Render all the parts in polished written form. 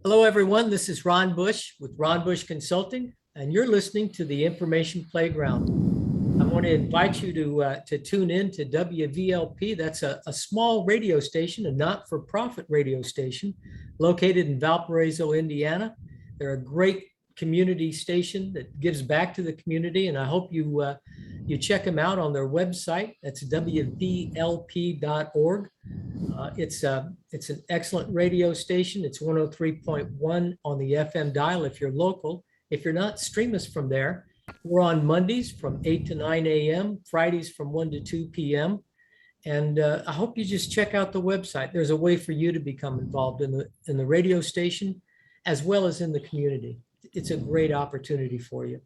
Hello, everyone. This is Ron Bush with Ron Bush Consulting, and you're listening to the Information Playground. I want to invite you to tune in to WVLP. That's a small radio station, a not-for-profit radio station located in Valparaiso, Indiana. They're a great community station that gives back to the community, and I hope you check them out on their website. That's WVLP.org. It's an excellent radio station. It's 103.1 on the FM dial if you're local. If you're not, stream us from there. We're on Mondays from 8 to 9 a.m., Fridays from 1 to 2 p.m. And I hope you just check out the website. There's a way for you to become involved in the radio station as well as in the community. It's a great opportunity for you.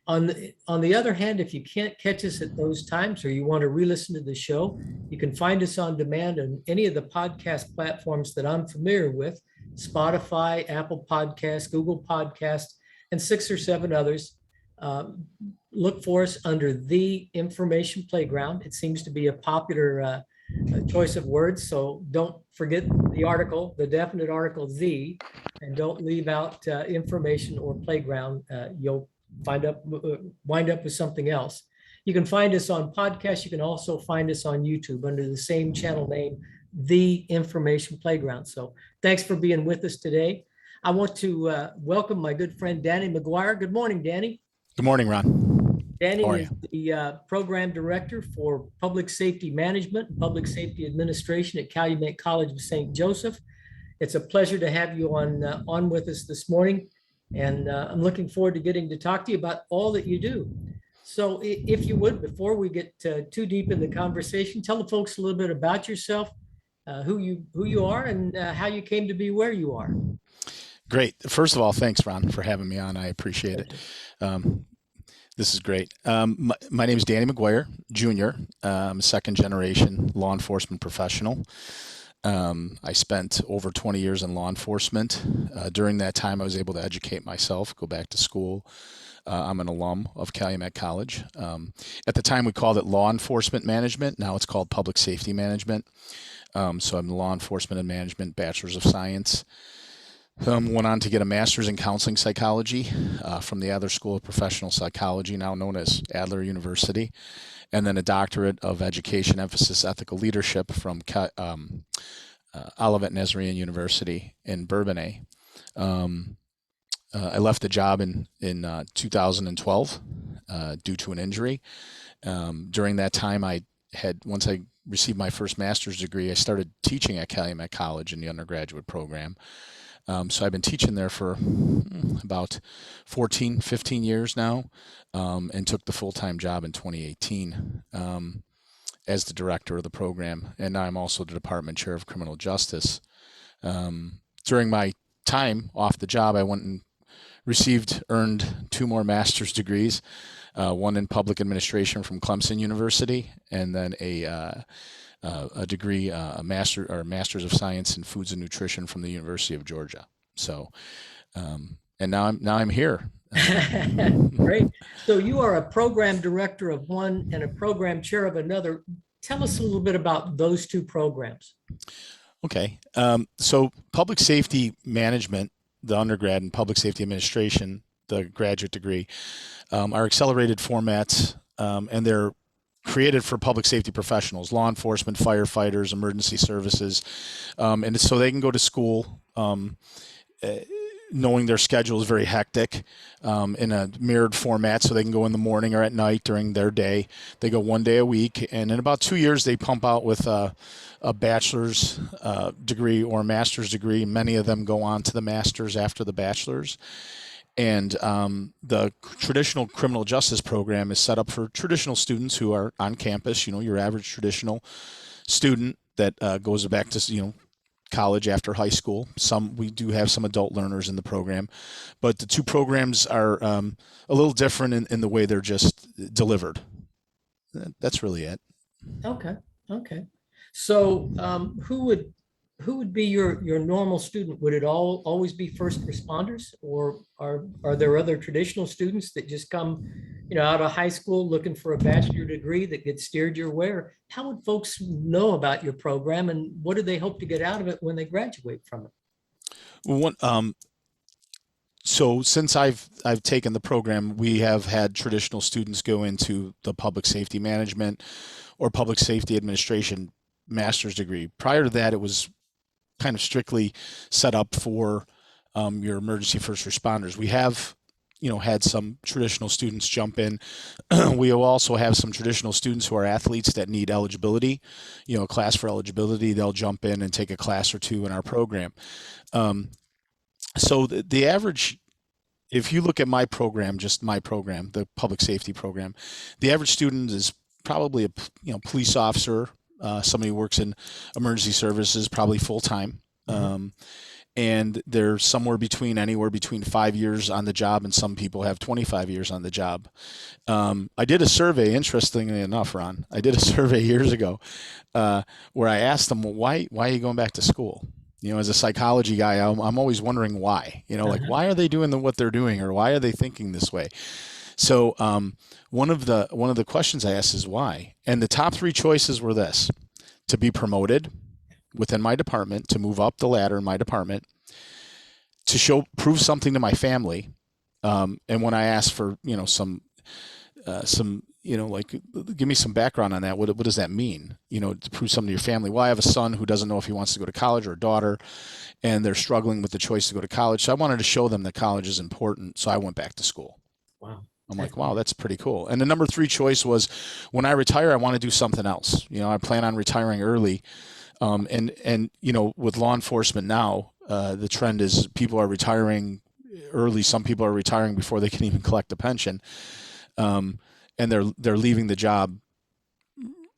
On the other hand, if you can't catch us at those times or you want to re-listen to the show, you can find us on demand on any of the podcast platforms that I'm familiar with: Spotify, Apple Podcasts, Google Podcasts, and 6 or 7 others. Look for us under The Information Playground. It seems to be a popular choice of words, so don't forget the article, the definite article, the, and don't leave out information or playground. You'll wind up with something else. You can find us on podcasts. You can also find us on YouTube under the same channel name, The Information Playground. So thanks for being with us today. I want to welcome my good friend, Danny McGuire. Good morning, Danny. Good morning, Ron. Danny is the program director for public safety management and public safety administration at Calumet College of St. Joseph. It's a pleasure to have you on with us this morning. And I'm looking forward to getting to talk to you about all that you do. So if you would, before we get too deep in the conversation, tell the folks a little bit about yourself, who you are, and how you came to be where you are. Great. First of all, thanks, Ron, for having me on. I appreciate it. This is great. My name is Danny McGuire, Jr. I'm a second generation law enforcement professional. I spent over 20 years in law enforcement. During that time, I was able to educate myself, go back to school. I'm an alum of Calumet College. At the time, we called it law enforcement management. Now it's called public safety management. So I'm law enforcement and management, bachelor's of science. Went on to get a master's in counseling psychology from the Adler School of Professional Psychology, now known as Adler University, and then a doctorate of education, emphasis ethical leadership from Olivet Nazarene University in Bourbonnais. I left the job in 2012 due to an injury. During that time, once I received my first master's degree, I started teaching at Calumet College in the undergraduate program. So I've been teaching there for about 14, 15 years now, and took the full-time job in 2018 as the director of the program. And now I'm also the department chair of criminal justice. During my time off the job, I went and earned 2 more master's degrees, one in public administration from Clemson University, and then a degree, master's of science in foods and nutrition from the University of Georgia. So, and now I'm here. Great. So you are a program director of one and a program chair of another. Tell us a little bit about those 2 programs. Okay. So public safety management, the undergrad, and public safety administration, the graduate degree, are accelerated formats, and they're created for public safety professionals, law enforcement, firefighters, emergency services, and so they can go to school knowing their schedule is very hectic, in a mirrored format, so they can go in the morning or at night during their day. They go 1 day a week, and in about 2 years, they pump out with a bachelor's degree or a master's degree. Many of them go on to the master's after the bachelor's. And the traditional criminal justice program is set up for traditional students who are on campus, your average traditional student that goes back to, college after high school. We do have some adult learners in the program, but the 2 programs are a little different in the way they're just delivered. That's really it. Okay. So who would be your normal student? Would it always be first responders, or are there other traditional students that just come, out of high school looking for a bachelor degree that gets steered your way? Or how would folks know about your program, and what do they hope to get out of it when they graduate from it? One, so since I've taken the program, we have had traditional students go into the public safety management or public safety administration master's degree. Prior to that, it was kind of strictly set up for your emergency first responders. We have, had some traditional students jump in. We will also have some traditional students who are athletes that need eligibility, a class for eligibility. They'll jump in and take a class or two in our program. So the average, if you look at my program, just my program, the public safety program, the average student is probably a police officer, somebody who works in emergency services, probably full time. And they're anywhere between 5 years on the job, and some people have 25 years on the job. I did a survey, interestingly enough, Ron. I did a survey years ago where I asked them, well, why are you going back to school? As a psychology guy, I'm always wondering why. Like, why are they doing what they're doing, or why are they thinking this way? So one of the questions I asked is why, and the top three choices were this: to be promoted within my department, to move up the ladder in my department, to prove something to my family. And when I asked for, like, give me some background on that. What does that mean? To prove something to your family. Well, I have a son who doesn't know if he wants to go to college, or a daughter, and they're struggling with the choice to go to college. So I wanted to show them that college is important. So I went back to school. Wow. I'm like, wow, that's pretty cool. And the number three choice was, when I retire, I want to do something else. I plan on retiring early. And with law enforcement now, the trend is people are retiring early. Some people are retiring before they can even collect a pension. And they're leaving the job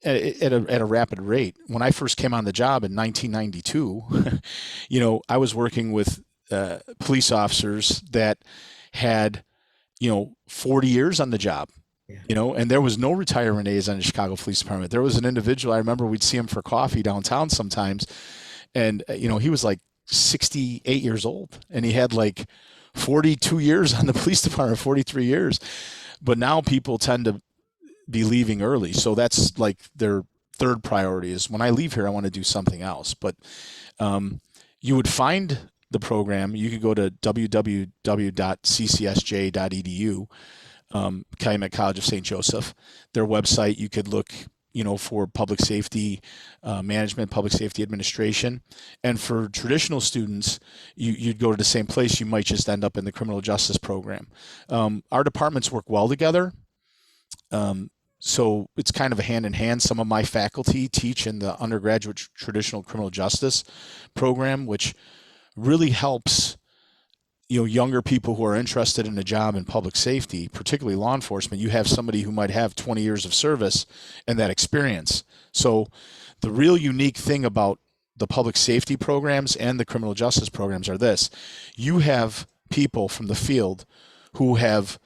at a rapid rate. When I first came on the job in 1992, I was working with police officers that had 40 years on the job. Yeah. And there was no retirement age on the Chicago Police Department. There was an individual, I remember we'd see him for coffee downtown sometimes, and he was like 68 years old, and he had like 42 years on the police department, 43 years. But now people tend to be leaving early, so that's like their third priority is, when I leave here, I want to do something else. But you would find the program. You could go to www.ccsj.edu. Calumet College of St. Joseph, their website. You could look, for public safety management, public safety administration. And for traditional students, you'd go to the same place. You might just end up in the criminal justice program. Our departments work well together. So it's kind of a hand in hand. Some of my faculty teach in the undergraduate traditional criminal justice program, which really helps younger people who are interested in a job in public safety, particularly law enforcement. You have somebody who might have 20 years of service and that experience. So the real unique thing about the public safety programs and the criminal justice programs are this: you have people from the field who have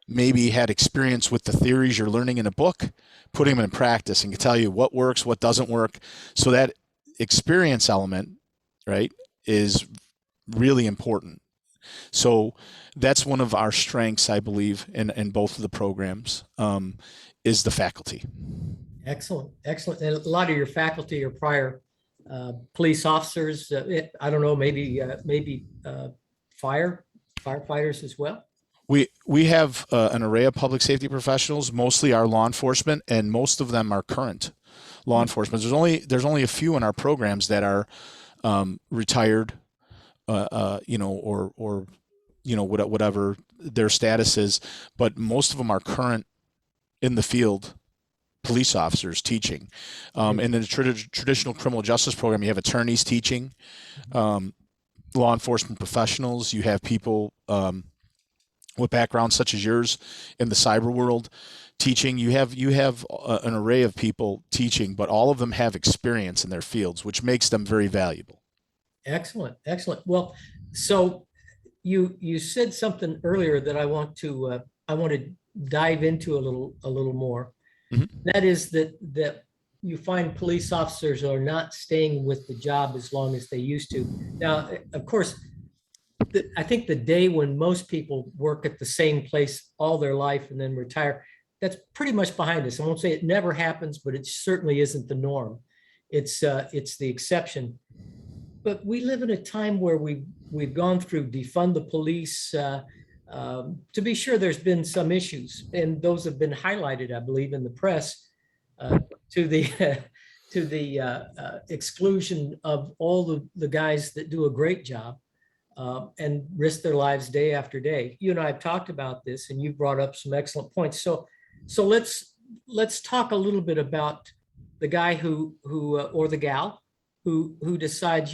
maybe had experience with the theories you're learning in a book, putting them in practice, and can tell you what works, what doesn't work. So that experience element, right, is really important. So that's one of our strengths, I believe, in both of the programs, is the faculty. Excellent. And a lot of your faculty are prior police officers. I don't know, maybe firefighters as well. We have an array of public safety professionals, mostly our law enforcement, and most of them are current law enforcement. There's only a few in our programs that are retired, whatever their status is, but most of them are current in the field police officers teaching. In the traditional criminal justice program, you have attorneys teaching, law enforcement professionals. You have people with backgrounds such as yours in the cyber world teaching. You have an array of people teaching, but all of them have experience in their fields, which makes them very valuable. Excellent. Well, so you said something earlier that I want to dive into a little more. Mm-hmm. That is that you find police officers are not staying with the job as long as they used to. Now, of course, I think the day when most people work at the same place all their life and then retire, that's pretty much behind us. I won't say it never happens, but it certainly isn't the norm. It's the exception. but we live in a time where we've gone through defund the police. To be sure, there's been some issues, and those have been highlighted, I believe, in the press uh, to the to the exclusion of all the guys that do a great job and risk their lives day after day. You and I have talked about this, and you brought up some excellent points. So let's talk a little bit about the guy who or the gal who decides,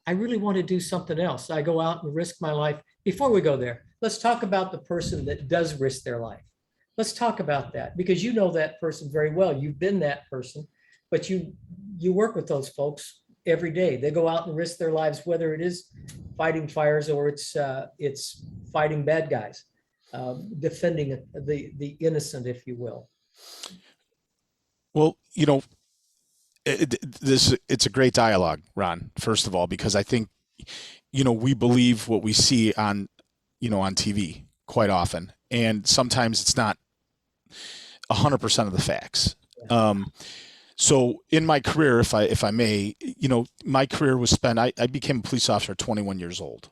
I really want to do something else. I go out and risk my life. Before we go there, let's talk about the person that does risk their life. Let's talk about that, because you know that person very well. You've been that person, but you work with those folks every day. They go out and risk their lives, whether it is fighting fires or it's fighting bad guys, defending the innocent, if you will. Well, it's a great dialogue, Ron, first of all, because I think, we believe what we see on TV quite often. And sometimes it's not 100% of the facts. So in my career, if I may, my career was spent, I became a police officer at 21 years old.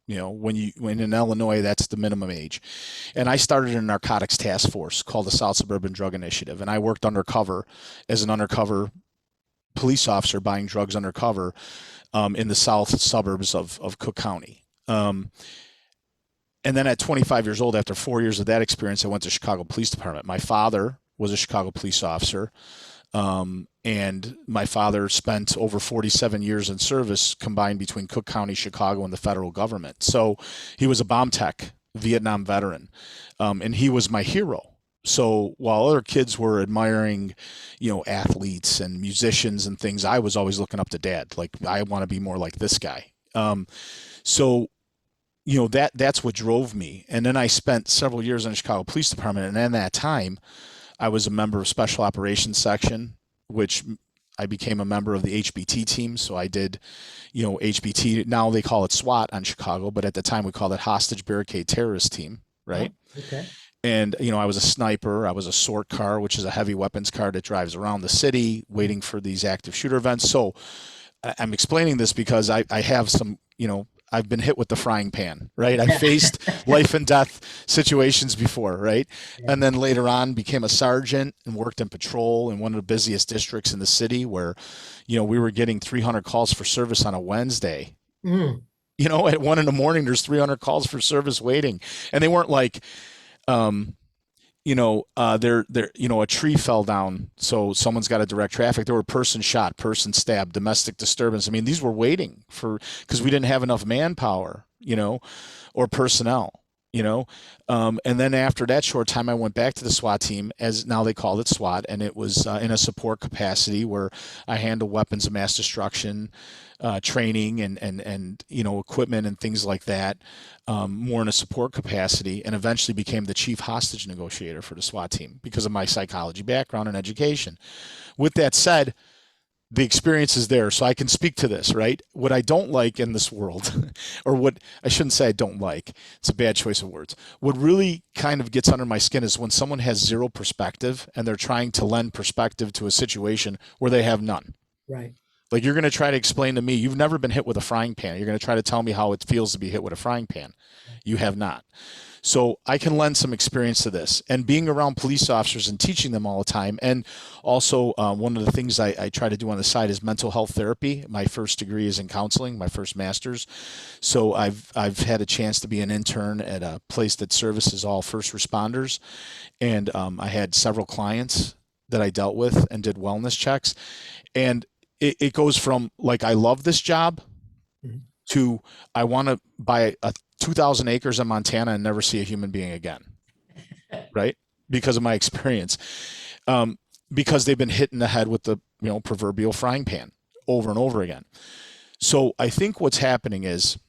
When in Illinois, that's the minimum age. And I started in a narcotics task force called the South Suburban Drug Initiative. And I worked undercover as an undercover police officer buying drugs undercover in the south suburbs of Cook County. And then at 25 years old, after 4 years of that experience, I went to Chicago Police Department. My father was a Chicago police officer. And my father spent over 47 years in service combined between Cook County, Chicago, and the federal government. So he was a bomb tech, Vietnam veteran, and he was my hero. So while other kids were admiring, athletes and musicians and things, I was always looking up to Dad. Like, I want to be more like this guy. So that's what drove me. And then I spent several years in the Chicago Police Department, and in that time, I was a member of Special Operations Section, which I became a member of the HBT team. So I did, HBT. Now they call it SWAT on Chicago, but at the time we called it Hostage Barricade Terrorist Team, right? Oh, okay. And, I was a sniper. I was a SORT car, which is a heavy weapons car that drives around the city waiting for these active shooter events. So I'm explaining this because I have some, I've been hit with the frying pan, right? I faced life and death situations before, right? Yeah. And then later on became a sergeant and worked in patrol in one of the busiest districts in the city where, we were getting 300 calls for service on a Wednesday. At 1 a.m, there's 300 calls for service waiting. And they weren't like, a tree fell down, so someone's got to direct traffic. There were person shot, person stabbed, domestic disturbance. I mean, these were waiting because we didn't have enough manpower, or personnel, and then after that short time, I went back to the SWAT team, as now they called it SWAT, and it was in a support capacity where I handled weapons of mass destruction, training and equipment and things like that, more in a support capacity, and eventually became the chief hostage negotiator for the SWAT team because of my psychology background and education. With that said, the experience is there, so I can speak to this, right? What I don't like in this world, or what I shouldn't say I don't like, it's a bad choice of words. What really kind of gets under my skin is when someone has zero perspective and they're trying to lend perspective to a situation where they have none. Right. Like, you're going to try to explain to me, you've never been hit with a frying pan. You're going to try to tell me how it feels to be hit with a frying pan. You have not. So I can lend some experience to this, and being around police officers and teaching them all the time. And also one of the things I try to do on the side is mental health therapy. My first degree is in counseling, my first master's. So I've had a chance to be an intern at a place that services all first responders. And I had several clients that I dealt with and did wellness checks. And it goes from, like, I love this job, to I want to buy 2,000 acres in Montana and never see a human being again, right? Because of my experience, because they've been hit in the head with the proverbial frying pan over and over again. So I think what's happening is,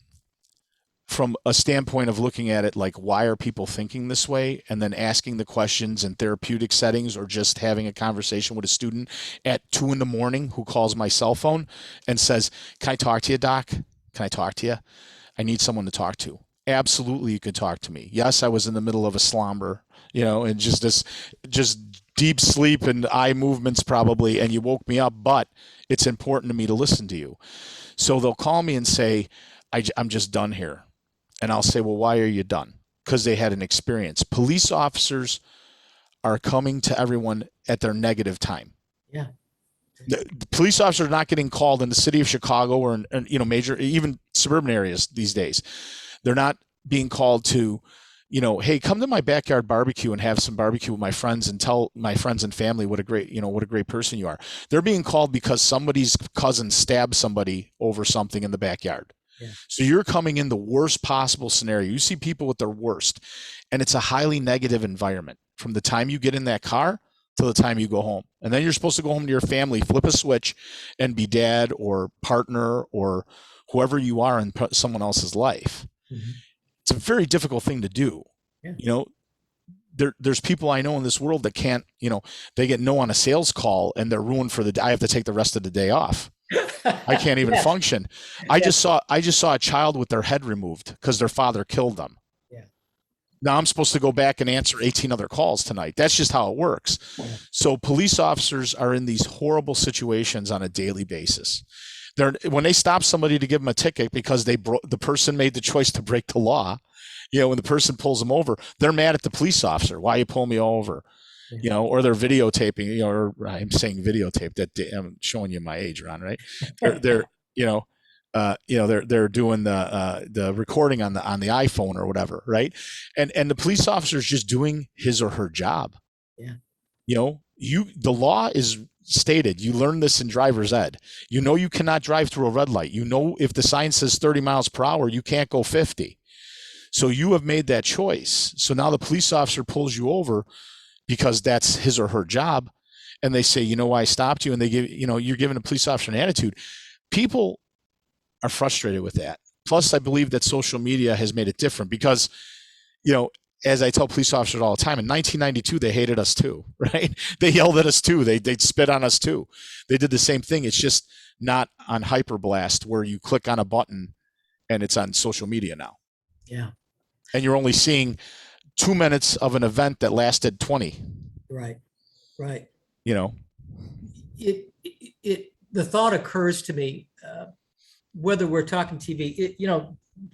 from a standpoint of looking at it like, why are people thinking this way? And then asking the questions in therapeutic settings, or just having a conversation with a student at 2 a.m. who calls my cell phone and says, "Can I talk to you, doc? Can I talk to you? I need someone to talk to." Absolutely, you could talk to me. Yes, I was in the middle of a slumber, and just deep sleep and eye movements probably, and you woke me up, but it's important to me to listen to you. So they'll call me and say, I'm just done here. And I'll say, well, why are you done? Because they had an experience. Police officers are coming to everyone at their negative time. Yeah. The police officers are not getting called in the city of Chicago or in major, even suburban areas these days. They're not being called to, hey, come to my backyard barbecue and have some barbecue with my friends and tell my friends and family what a great person you are. They're being called because somebody's cousin stabbed somebody over something in the backyard. Yeah. So you're coming in the worst possible scenario. You see people with their worst, and it's a highly negative environment from the time you get in that car till the time you go home. And then you're supposed to go home to your family, flip a switch, and be dad or partner or whoever you are in someone else's life. Mm-hmm. It's a very difficult thing to do. Yeah. There's people I know in this world that can't, they get no on a sales call and they're ruined for the day. I have to take the rest of the day off. I can't even function. I just saw a child with their head removed because their father killed them. Yeah. Now I'm supposed to go back and answer 18 other calls tonight. That's just how it works. Yeah. So police officers are in these horrible situations on a daily basis. When they stop somebody to give them a ticket because the person made the choice to break the law, when the person pulls them over, they're mad at the police officer. Why you pull me over? Or they're videotaping, or I'm saying videotape. That I'm showing you my age, Ron, right? They're doing the recording on the iPhone or whatever, right? And the police officer is just doing his or her job. Yeah. The law is stated. You learn this in driver's ed. You cannot drive through a red light. If the sign says 30 miles per hour, you can't go 50. So you have made that choice. So now the police officer pulls you over because that's his or her job. And they say, why I stopped you? And they give, you're giving a police officer an attitude. People are frustrated with that. Plus, I believe that social media has made it different because, as I tell police officers all the time, in 1992, they hated us too, right? They yelled at us too. They'd spit on us too. They did the same thing. It's just not on hyperblast where you click on a button and it's on social media now. Yeah. And you're only seeing 2 minutes of an event that lasted 20. Right. The thought occurs to me, whether we're talking TV,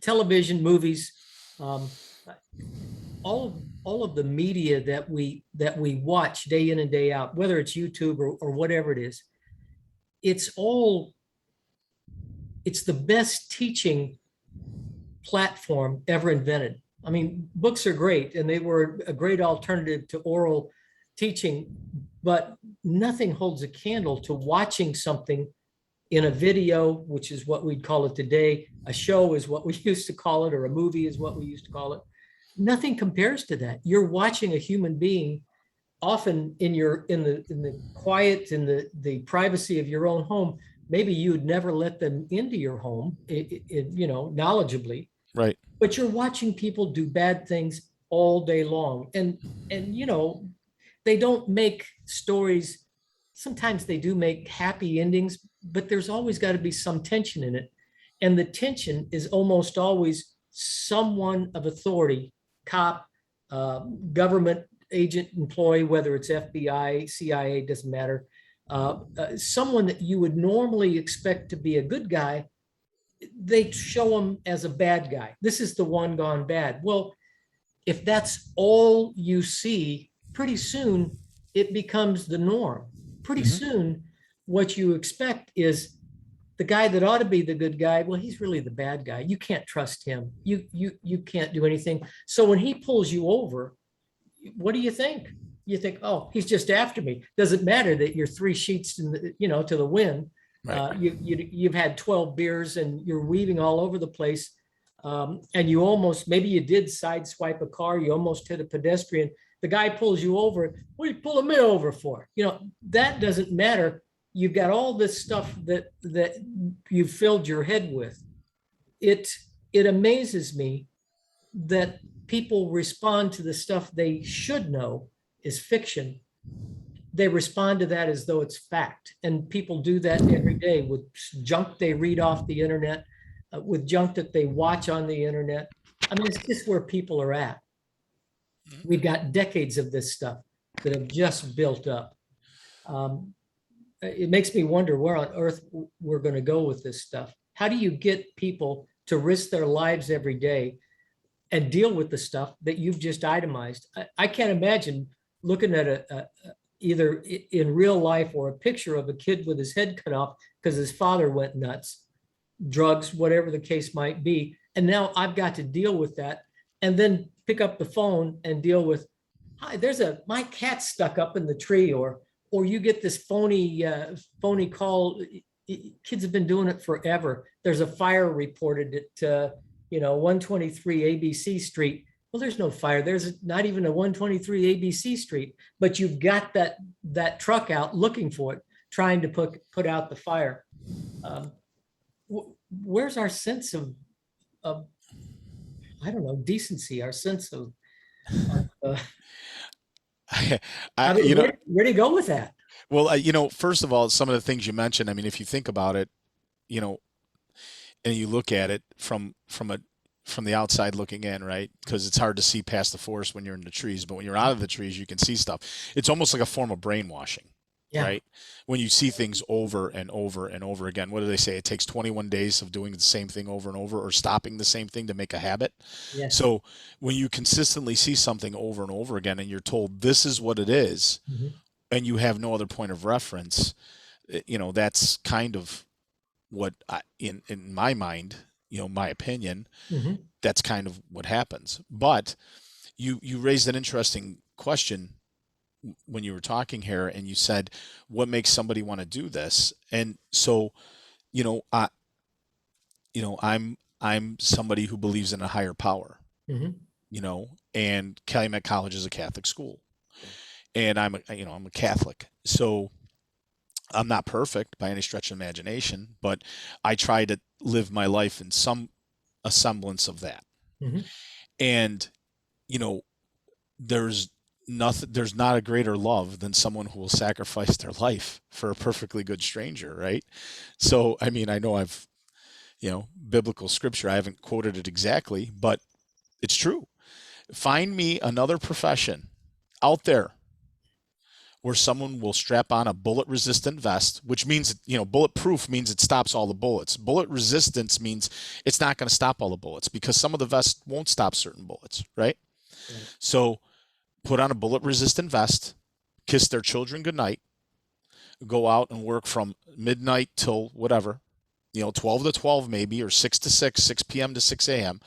television, movies, all of the media that we watch day in and day out, whether it's YouTube or whatever it is, it's the best teaching platform ever invented. I mean, books are great, and they were a great alternative to oral teaching, but nothing holds a candle to watching something in a video, which is what we'd call it today. A show is what we used to call it, or a movie is what we used to call it. Nothing compares to that. You're watching a human being, often in the quiet, in the privacy of your own home. Maybe you'd never let them into your home, knowledgeably. Right. But you're watching people do bad things all day long. And they don't make stories. Sometimes they do make happy endings, but there's always got to be some tension in it. And the tension is almost always someone of authority, cop, government agent, employee, whether it's FBI, CIA, doesn't matter. Someone that you would normally expect to be a good guy, they show him as a bad guy. This is the one gone bad. Well, if that's all you see, pretty soon it becomes the norm. Pretty soon, what you expect is the guy that ought to be the good guy. Well, he's really the bad guy. You can't trust him. You can't do anything. So when he pulls you over, what do you think? You think, oh, he's just after me. Doesn't matter that you're 3 sheets to the wind. Right. You've had 12 beers and you're weaving all over the place. And you almost, maybe you did sideswipe a car. You almost hit a pedestrian. The guy pulls you over. What are you pulling me over for? That doesn't matter. You've got all this stuff that you've filled your head with. It amazes me that people respond to the stuff they should know is fiction. They respond to that as though it's fact. And people do that every day with junk they read off the internet, with junk that they watch on the internet. I mean, it's just where people are at. We've got decades of this stuff. that have just built up. Um, it makes me wonder where on earth we're going to go with this stuff. How do you get people to risk their lives every day and deal with the stuff that you've just itemized? I can't imagine looking at either in real life or a picture of a kid with his head cut off because his father went nuts, drugs, whatever the case might be. And now I've got to deal with that and then pick up the phone and deal with, hi, my cat's stuck up in the tree, or you get this phony call. Kids have been doing it forever. There's a fire reported at 123 ABC Street. Well, there's no fire. There's not even a 123 ABC Street, but you've got that truck out looking for it, trying to put out the fire. Where's our sense of I don't know, decency, our sense of where do you go with that? Well, first of all, some of the things you mentioned, I mean, if you think about it, and you look at it from the outside looking in, right? Because it's hard to see past the forest when you're in the trees, but when you're out of the trees, you can see stuff. It's almost like a form of brainwashing, right? When you see things over and over and over again. What do they say? It takes 21 days of doing the same thing over and over, or stopping the same thing to make a habit. Yes. So when you consistently see something over and over again, and you're told this is what it is, and you have no other point of reference, that's kind of what in my mind, my opinion, that's kind of what happens. But you raised an interesting question when you were talking here, and you said, what makes somebody want to do this? And so, I'm somebody who believes in a higher power, and Calumet College is a Catholic school, and I'm a Catholic. So I'm not perfect by any stretch of imagination, but I try to live my life in a semblance of that. And, there's not a greater love than someone who will sacrifice their life for a perfectly good stranger, right? So, I mean, I know I've, biblical scripture, I haven't quoted it exactly, but it's true. Find me another profession out there where someone will strap on a bullet resistant vest, which means, bulletproof means it stops all the bullets. Bullet resistance means it's not going to stop all the bullets, because some of the vests won't stop certain bullets, right? So put on a bullet resistant vest, kiss their children goodnight, go out and work from midnight till whatever, 12 to 12 maybe, or 6 to 6, 6 p.m. to 6 a.m.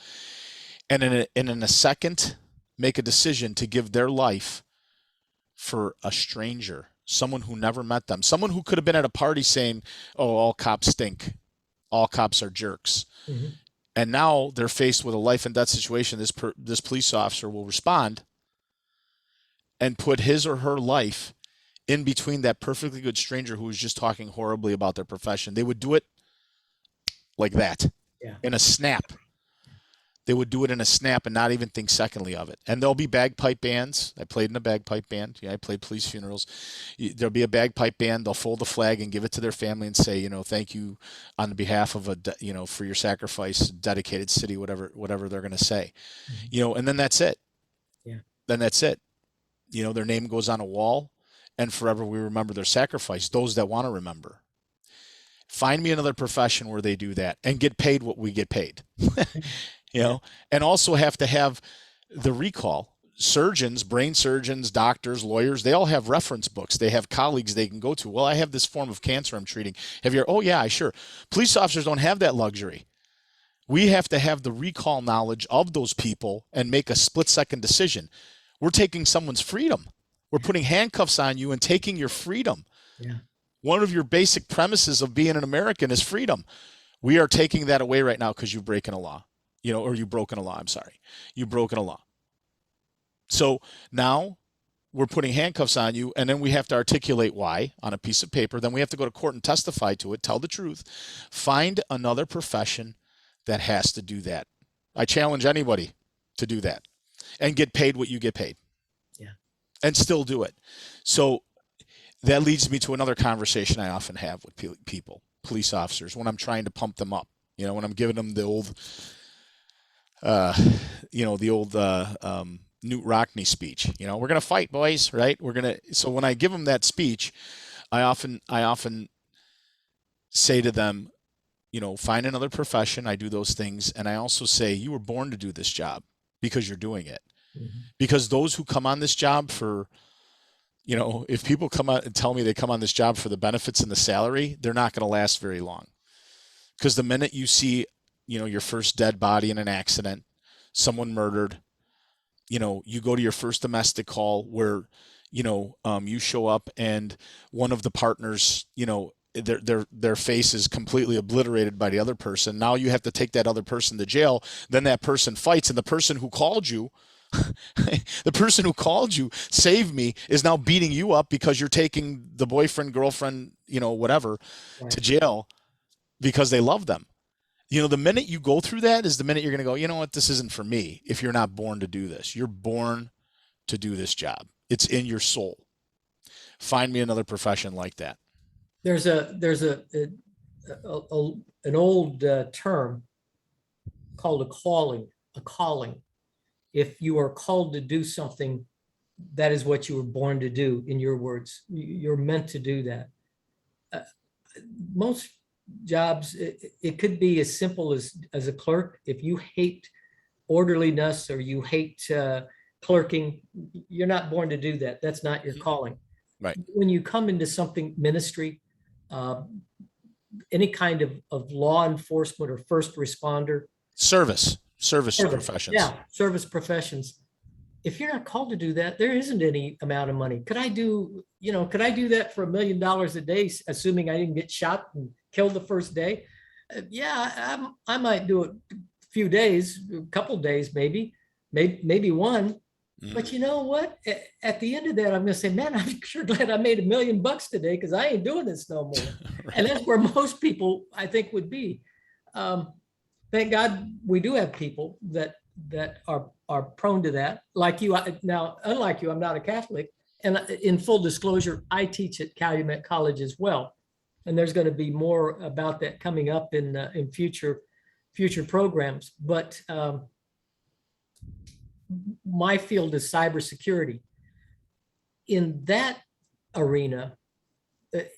And in a second, make a decision to give their life for a stranger, someone who never met them, someone who could have been at a party saying, oh, all cops stink, all cops are jerks. And now they're faced with a life and death situation. This police officer will respond and put his or her life in between that perfectly good stranger who was just talking horribly about their profession. They would do it like that, in a snap. They would do it in a snap and not even think secondly of it. And there'll be bagpipe bands. I played in a bagpipe band. I played police funerals. There'll be a bagpipe band. They'll fold the flag and give it to their family and say, thank you on behalf of for your sacrifice, dedicated city, whatever they're going to say, and then that's it. Then that's it. Their name goes on a wall, and forever we remember their sacrifice, those that want to remember. Find me another profession where they do that and get paid what we get paid. And also have to have the recall. Surgeons, brain surgeons, doctors, lawyers, they all have reference books. They have colleagues they can go to. Well, I have this form of cancer I'm treating. Oh yeah, sure. Police officers don't have that luxury. We have to have the recall knowledge of those people and make a split-second decision. We're taking someone's freedom. We're putting handcuffs on you and taking your freedom. One of your basic premises of being an American is freedom. We are taking that away right now because you've broken a law. Or you've broken a law. I'm sorry. You've broken a law. So now we're putting handcuffs on you, and then we have to articulate why on a piece of paper. Then we have to go to court and testify to it, tell the truth. Find another profession that has to do that. I challenge anybody to do that and get paid what you get paid. And still do it. So that leads me to another conversation I often have with people, police officers, when I'm trying to pump them up, when I'm giving them the old, Newt Rockney speech. You know, we're going to fight, boys, right? So when I give them that speech, I often say to them, you know, find another profession. I do those things. And I also say, you were born to do this job because you're doing it. Mhm. Because those who come on this job for, you know, if people come out and tell me they come on this job for the benefits and the salary, they're not going to last very long. Because the minute you see, you know, your first dead body in an accident, someone murdered, you know, you go to your first domestic call where, you know, you show up and one of the partners, you know, their face is completely obliterated by the other person. Now you have to take that other person to jail. Then that person fights, and the person who called you, the person who called you, save me, is now beating you up because you're taking the boyfriend, girlfriend, you know, whatever, to jail because they love them. You know, the minute you go through that is the minute you're going to go, you know what, this isn't for me. If you're not born to do this, you're born to do this job. It's in your soul. Find me another profession like that. There's an old term called a calling. If you are called to do something, that is what you were born to do. In your words, you're meant to do that. Most jobs, it could be as simple as a clerk. If you hate orderliness or you hate clerking, you're not born to do that. That's not your calling. Right. When you come into something, ministry, any kind of law enforcement or first responder, service professions. Yeah, service professions. If you're not called to do that, there isn't any amount of money. Could I do that for $1 million a day, assuming I didn't get shot and killed the first day? Yeah, I might do it a few days, a couple days, maybe one. But you know what? At the end of that, I'm going to say, man, I'm sure glad I made $1 million today because I ain't doing this no more. Right. And that's where most people, I think, would be. Thank God we do have people that are prone to that. Like you now, unlike you, I'm not a Catholic, and in full disclosure, I teach at Calumet College as well. And there's going to be more about that coming up in future programs. But my field is cybersecurity. In that arena,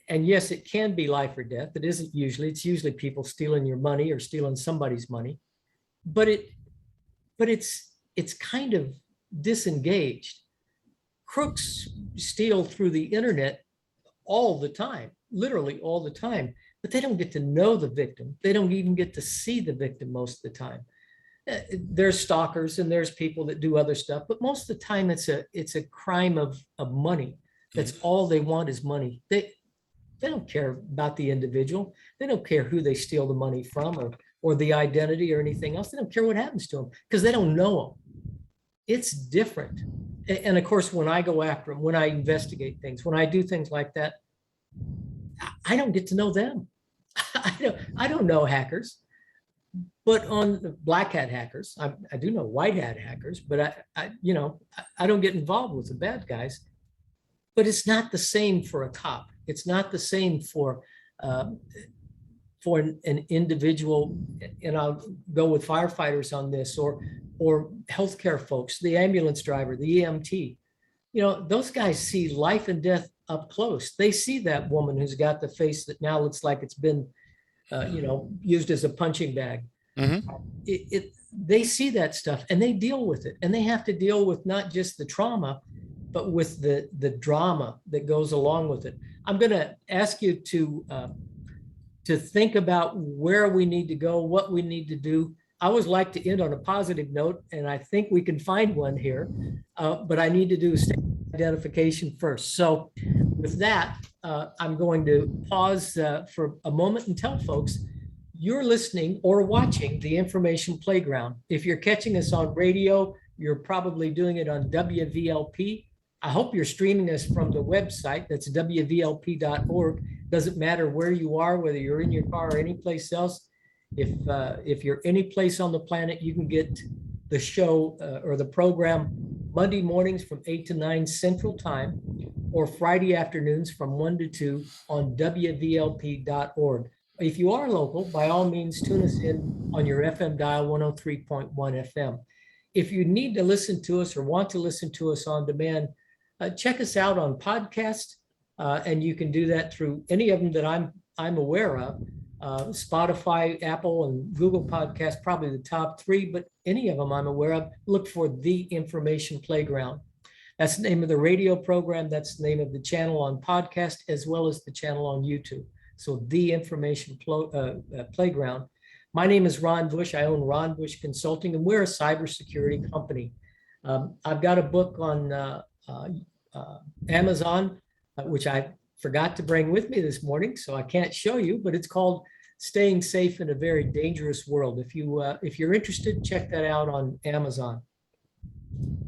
and yes, it can be life or death. It isn't usually. It's usually people stealing your money or stealing somebody's money. But it's kind of disengaged. Crooks steal through the internet all the time, literally all the time, but they don't get to know the victim. They don't even get to see the victim most of the time. There's stalkers and there's people that do other stuff, but most of the time it's a crime of money. That's all they want is money. They don't care about the individual. They don't care who they steal the money from or the identity or anything else. They don't care what happens to them because they don't know them. It's different. And of course, when I go after them, when I investigate things, when I do things like that, I don't get to know them. I don't know hackers. But on the black hat hackers, I do know white hat hackers, but I don't get involved with the bad guys. But it's not the same for a cop. It's not the same for an individual, and I'll go with firefighters on this, or healthcare folks, the ambulance driver, the EMT. You know, those guys see life and death up close. They see that woman who's got the face that now looks like it's been, used as a punching bag. Mm-hmm. They see that stuff and they deal with it, and they have to deal with not just the trauma, but with the drama that goes along with it. I'm going to ask you to think about where we need to go, what we need to do. I always like to end on a positive note, and I think we can find one here, but I need to do state identification first. So with that, I'm going to pause for a moment and tell folks you're listening or watching the Information Playground. If you're catching us on radio, you're probably doing it on WVLP. I hope you're streaming us from the website. That's wvlp.org. Doesn't matter where you are, whether you're in your car or any place else. If you're any place on the planet, you can get the show or the program Monday mornings from 8 to 9 Central Time, or Friday afternoons from 1 to 2 on wvlp.org. If you are local, by all means, tune us in on your FM dial 103.1 FM. if you need to listen to us or want to listen to us on demand, check us out on podcast. And you can do that through any of them that I'm aware of. Spotify, Apple, and Google Podcasts, probably the top three, but any of them I'm aware of, look for The Information Playground. That's the name of the radio program. That's the name of the channel on podcast, as well as the channel on YouTube. So The Information Playground. My name is Ron Bush. I own Ron Bush Consulting, and we're a cybersecurity company. I've got a book on Amazon, which I forgot to bring with me this morning, so I can't show you, but it's called Staying Safe in a Very Dangerous World. If you're interested, check that out on Amazon,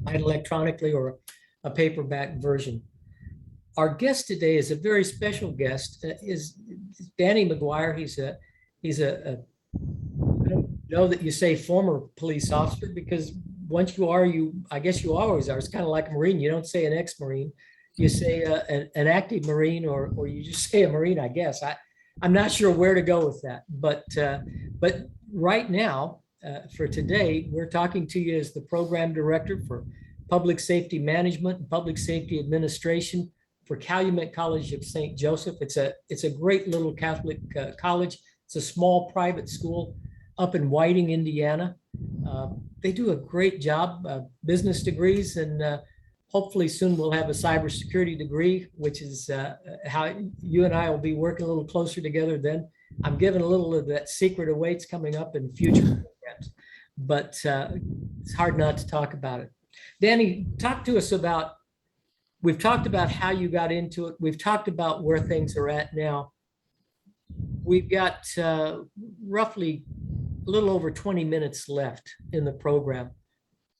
either electronically or a paperback version. Our guest today is a very special guest, is Danny McGuire. He's a I don't know that you say former police officer, because once you are, I guess you always are. It's kind of like a Marine. You don't say an ex-Marine. You say an active Marine, or you just say a Marine, I guess. I'm not sure where to go with that. But right now, for today, we're talking to you as the program director for Public Safety Management and Public Safety Administration for Calumet College of St. Joseph. It's a great little Catholic college. It's a small private school up in Whiting, Indiana. They do a great job, business degrees, and hopefully soon we'll have a cybersecurity degree, which is how you and I will be working a little closer together then. I'm giving a little of that secret awaits coming up in future programs, but it's hard not to talk about it. Danny, talk to us about, we've talked about how you got into it. We've talked about where things are at now. We've got roughly a little over 20 minutes left in the program.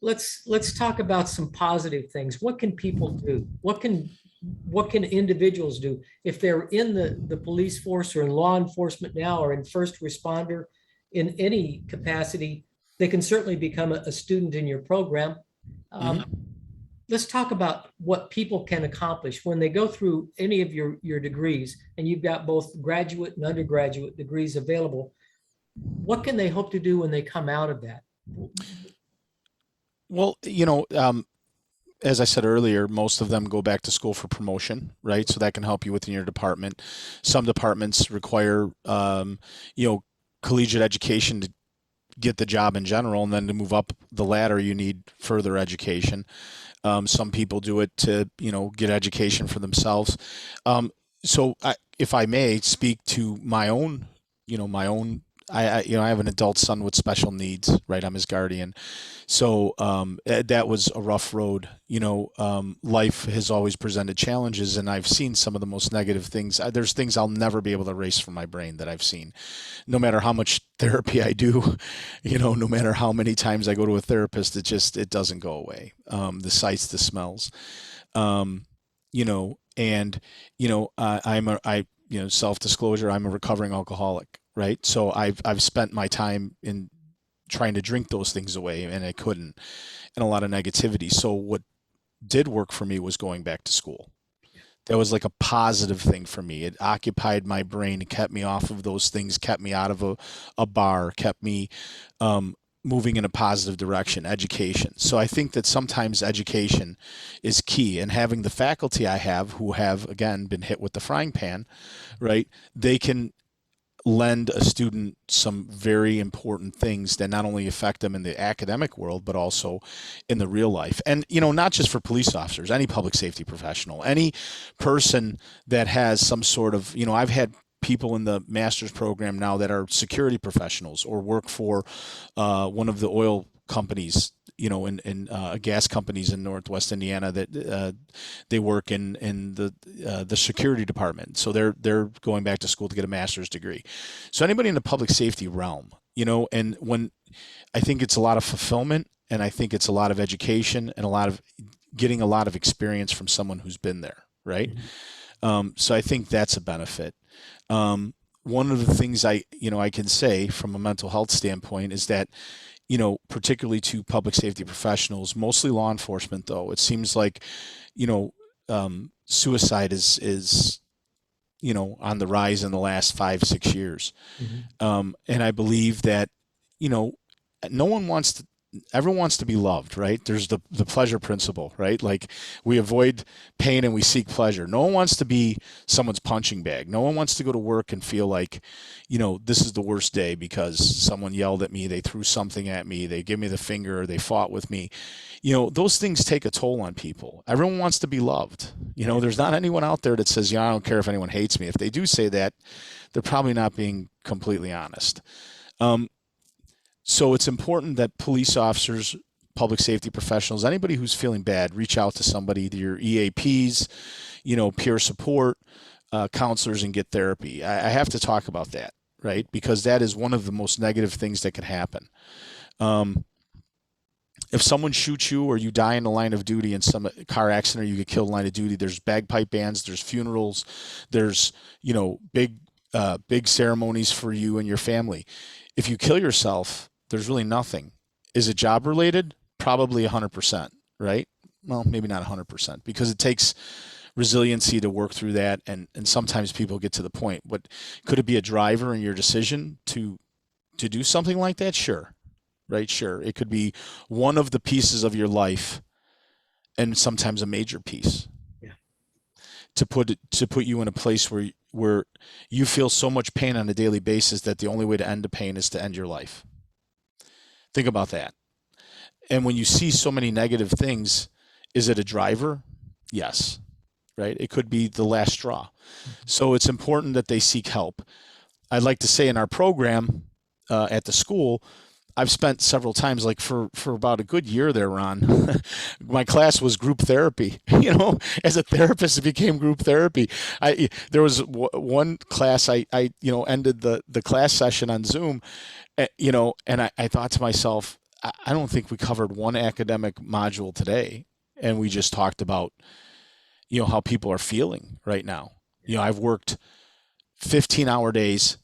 Let's talk about some positive things. What can people do? What can individuals do if they're in the police force or in law enforcement now, or in first responder, in any capacity? They can certainly become a student in your program. Let's talk about what people can accomplish when they go through any of your degrees, and you've got both graduate and undergraduate degrees available. What can they hope to do when they come out of that? Well, as I said earlier, most of them go back to school for promotion, right? So that can help you within your department. Some departments require, collegiate education to get the job in general, and then to move up the ladder, you need further education. Some people do it to, get education for themselves. So if I may speak to my own, I have an adult son with special needs, right? I'm his guardian. So that was a rough road. Life has always presented challenges, and I've seen some of the most negative things. There's things I'll never be able to erase from my brain that I've seen. No matter how much therapy I do, no matter how many times I go to a therapist, it doesn't go away. The sights, the smells, self-disclosure, I'm a recovering alcoholic. Right. So I've spent my time in trying to drink those things away, and I couldn't, and a lot of negativity. So what did work for me was going back to school. That was like a positive thing for me. It occupied my brain, it kept me off of those things, kept me out of a bar, kept me moving in a positive direction, education. So I think that sometimes education is key, and having the faculty I have who have, again, been hit with the frying pan, right? They can lend a student some very important things that not only affect them in the academic world, but also in the real life. And, not just for police officers, any public safety professional, any person that has some sort of, I've had people in the master's program now that are security professionals or work for one of the oil companies, in gas companies in Northwest Indiana that they work in the security department. So they're going back to school to get a master's degree. So anybody in the public safety realm, and when I think it's a lot of fulfillment, and I think it's a lot of education and a lot of getting a lot of experience from someone who's been there, right? Mm-hmm. So I think that's a benefit. One of the things I can say from a mental health standpoint is that, particularly to public safety professionals, mostly law enforcement, though, it seems like, suicide is on the rise in the last 5-6 years. Mm-hmm. And I believe that, no one wants everyone wants to be loved, right? There's the pleasure principle, right? Like we avoid pain and we seek pleasure. No one wants to be someone's punching bag. No one wants to go to work and feel like, this is the worst day because someone yelled at me, they threw something at me, they give me the finger, they fought with me. Those things take a toll on people. Everyone wants to be loved. There's not anyone out there that says, I don't care if anyone hates me. If they do say that, they're probably not being completely honest. So it's important that police officers, public safety professionals, anybody who's feeling bad, reach out to somebody, your EAPs, peer support, counselors, and get therapy. I have to talk about that, right? Because that is one of the most negative things that can happen. If someone shoots you or you die in the line of duty in some car accident or you get killed in line of duty, there's bagpipe bands, there's funerals, there's, big ceremonies for you and your family. If you kill yourself, there's really nothing. Is it job related? Probably 100%, right? Well, maybe not 100% because it takes resiliency to work through that. And sometimes people get to the point, but could it be a driver in your decision to do something like that? Sure. Right. Sure. It could be one of the pieces of your life and sometimes a major piece. Yeah. To put you in a place where you feel so much pain on a daily basis that the only way to end the pain is to end your life. Think about that. And when you see so many negative things, is it a driver? Yes. Right? It could be the last straw. So it's important that they seek help. I'd like to say in our program at the school, I've spent several times, like for about a good year there, Ron, my class was group therapy. As a therapist, it became group therapy. There was one class I ended the class session on Zoom, and I thought to myself, I don't think we covered one academic module today, and we just talked about, how people are feeling right now. I've worked 15-hour days,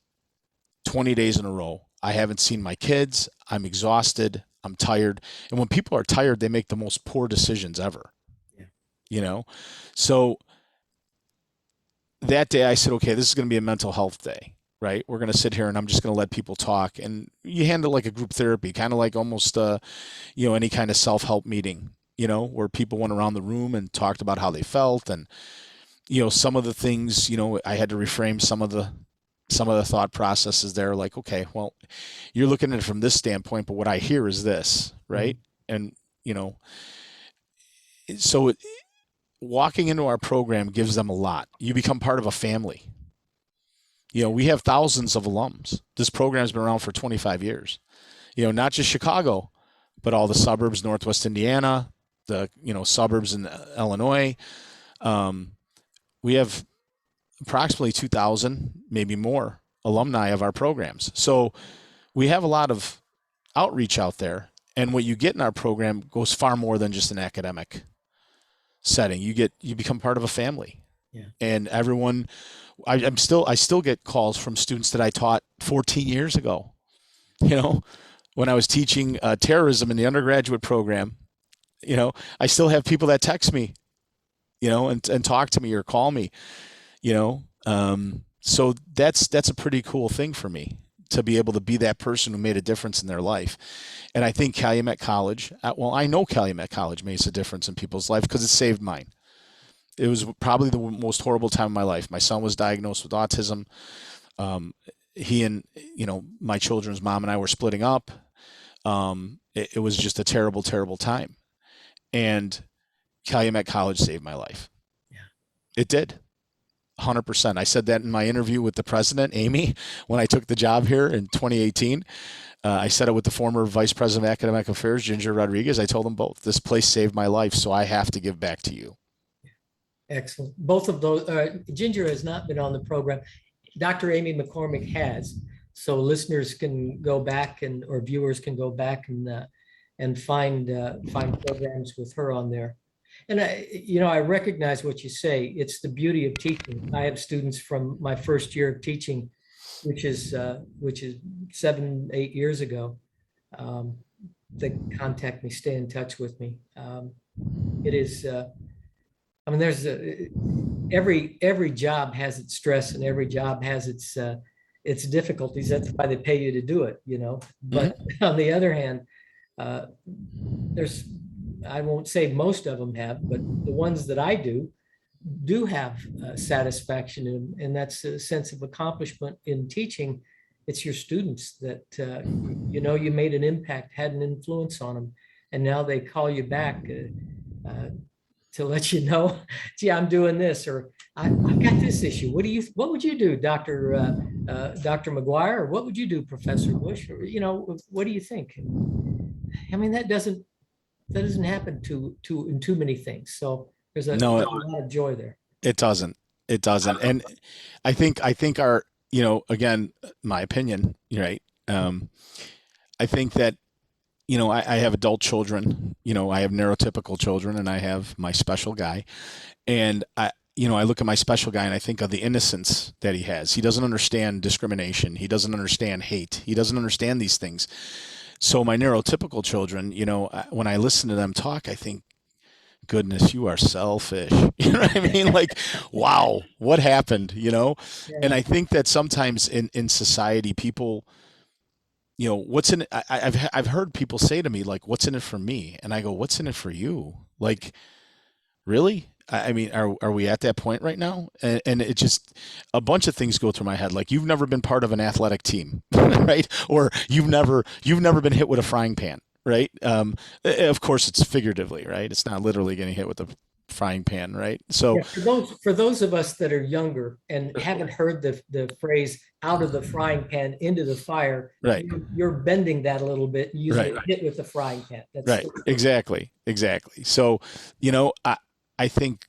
20 days in a row. I haven't seen my kids. I'm exhausted. I'm tired. And when people are tired, they make the most poor decisions ever. Yeah. So that day I said, okay, this is going to be a mental health day, right? We're going to sit here and I'm just going to let people talk. And you handle like a group therapy, kind of like almost, any kind of self-help meeting, where people went around the room and talked about how they felt. And, some of the things, I had to reframe some of the thought processes there, like, okay, well, you're looking at it from this standpoint, but what I hear is this, right? And, so walking into our program gives them a lot. You become part of a family. We have thousands of alums. This program's been around for 25 years, not just Chicago, but all the suburbs, Northwest Indiana, the, suburbs in Illinois. We have approximately 2,000, maybe more, alumni of our programs. So we have a lot of outreach out there. And what you get in our program goes far more than just an academic setting. You become part of a family. Yeah. And everyone, I still get calls from students that I taught 14 years ago. When I was teaching terrorism in the undergraduate program, I still have people that text me, and talk to me or call me. So that's a pretty cool thing for me to be able to be that person who made a difference in their life. And I think Calumet College, I know Calumet College makes a difference in people's life because it saved mine. It was probably the most horrible time of my life. My son was diagnosed with autism. He and, my children's mom and I were splitting up. It was just a terrible, terrible time. And Calumet College saved my life. Yeah. It did. 100%. I said that in my interview with the president, Amy, when I took the job here in 2018. I said it with the former vice president of academic affairs, Ginger Rodriguez. I told them both, this place saved my life, so I have to give back to you. Excellent. Both of those, Ginger has not been on the program. Dr. Amy McCormick has, so listeners can go back or viewers can go back and find programs with her on there. And I recognize what you say. It's the beauty of teaching. I have students from my first year of teaching, which is 7-8 years ago, that contact me, stay in touch with me. It is, there's every job has its stress and every job has its difficulties. That's why they pay you to do it, But on the other hand, there's, I won't say most of them have, but the ones that I do have satisfaction in, and that's a sense of accomplishment in teaching. It's your students that, you made an impact, had an influence on them, and now they call you back to let you know, gee, I'm doing this, or I've got this issue. What would you do, Dr. McGuire, or what would you do, Professor Bush, or, what do you think? I mean, that doesn't happen in too many things. So there's a lot of joy there. It doesn't. It doesn't. And I think our, again, my opinion, right? I think that, I have adult children, I have neurotypical children, and I have my special guy. And I look at my special guy and I think of the innocence that he has. He doesn't understand discrimination. He doesn't understand hate. He doesn't understand these things. So my neurotypical children, when I listen to them talk, I think, goodness, you are selfish. You know what I mean? Like, wow, what happened, Yeah. And I think that sometimes in society, people, what's in it? I've heard people say to me, like, what's in it for me? And I go, what's in it for you? Like, really? I mean, are we at that point right now? And it just, a bunch of things go through my head. Like, you've never been part of an athletic team, right? Or you've never been hit with a frying pan, right? Of course, it's figuratively, right? It's not literally getting hit with a frying pan, right? So yeah, for those of us that are younger and haven't heard the phrase "out of the frying pan into the fire," right, you're bending that a little bit. You right, hit with the frying pan. That's right, exactly. So, I think,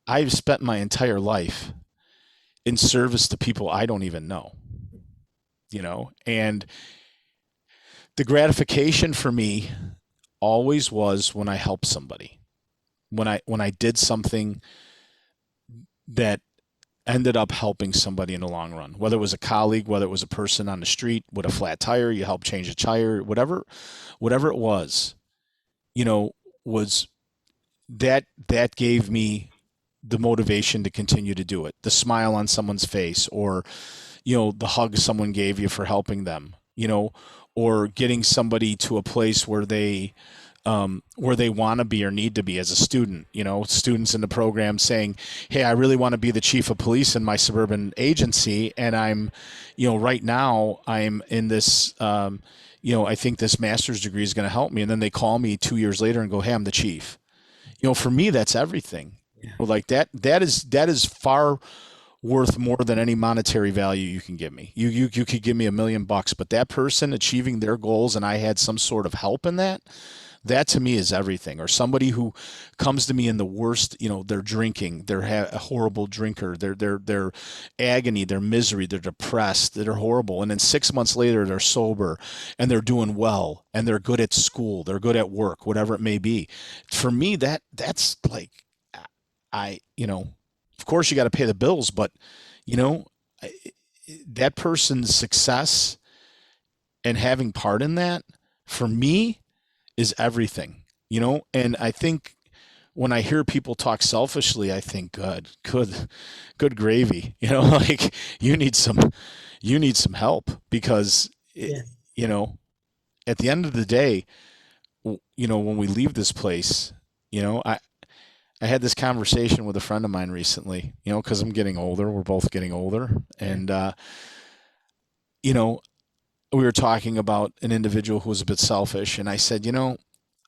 I've spent my entire life in service to people I don't even know, and the gratification for me always was when I helped somebody, when I did something that ended up helping somebody in the long run, whether it was a colleague, whether it was a person on the street with a flat tire, you help change a tire, whatever it was, was that gave me the motivation to continue to do it. The smile on someone's face, or, the hug someone gave you for helping them, or getting somebody to a place where they want to be or need to be as a student, students in the program saying, hey, I really want to be the chief of police in my suburban agency. And I'm, right now I'm in this, I think this master's degree is going to help me. And then they call me 2 years later and go, hey, I'm the chief. For me, that's everything. Yeah. Like that is far worth more than any monetary value you can give me. You could give me $1 million, but that person achieving their goals and I had some sort of help in that to me is everything. Or somebody who comes to me in the worst, they're drinking, they're a horrible drinker, they're agony, they're misery, they're depressed, they're horrible. And then 6 months later, they're sober and they're doing well and they're good at school, they're good at work, whatever it may be. For me, that's like, of course you got to pay the bills, but that person's success and having part in that, for me, is everything, and I think when I hear people talk selfishly, I think, good gravy, like you need some help, because, Yeah. At the end of the day, when we leave this place, I had this conversation with a friend of mine recently, because I'm getting older, we're both getting older. And, we were talking about an individual who was a bit selfish. And I said,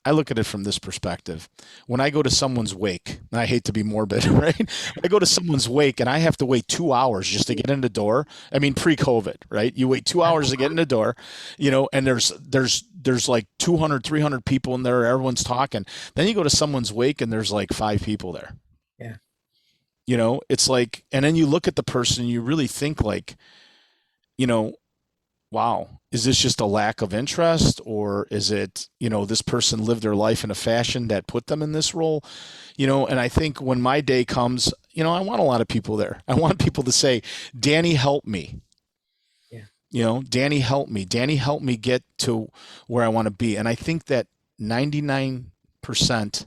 I look at it from this perspective. When I go to someone's wake, and I hate to be morbid, right? I go to someone's wake and I have to wait 2 hours just to get in the door. I mean, pre-COVID, right? You wait 2 hours to get in the door, and there's like 200, 300 people in there. Everyone's talking. Then you go to someone's wake and there's like 5 people there. Yeah. It's like, and then you look at the person, you really think like, wow, is this just a lack of interest, or is it, this person lived their life in a fashion that put them in this role? And I think when my day comes, I want a lot of people there. I want people to say, Danny, help me. Yeah. Danny, help me. Danny, help me get to where I want to be. And I think that 99%,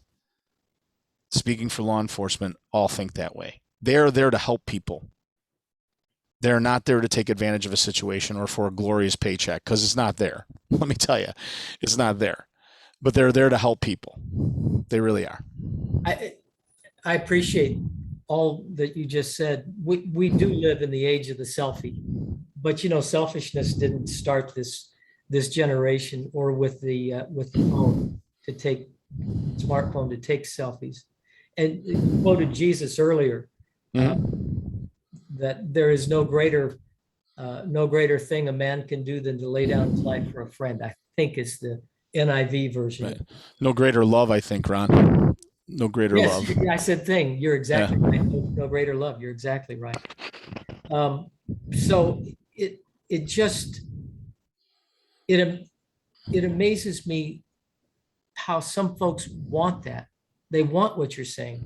speaking for law enforcement, all think that way. They're there to help people. They're not there to take advantage of a situation or for a glorious paycheck, because it's not there. Let me tell you, it's not there. But they're there to help people. They really are. I, I appreciate all that you just said. We do live in the age of the selfie, but selfishness didn't start this generation or with the phone to take smartphone to take selfies. And you quoted Jesus earlier, that there is no greater thing a man can do than to lay down his life for a friend. I think it's the NIV version. Right. No greater love, I think, Ron. No greater love. Yes, I said thing. You're exactly Yeah. right. No greater love. You're exactly right. So it just it amazes me how some folks want that. They want what you're saying.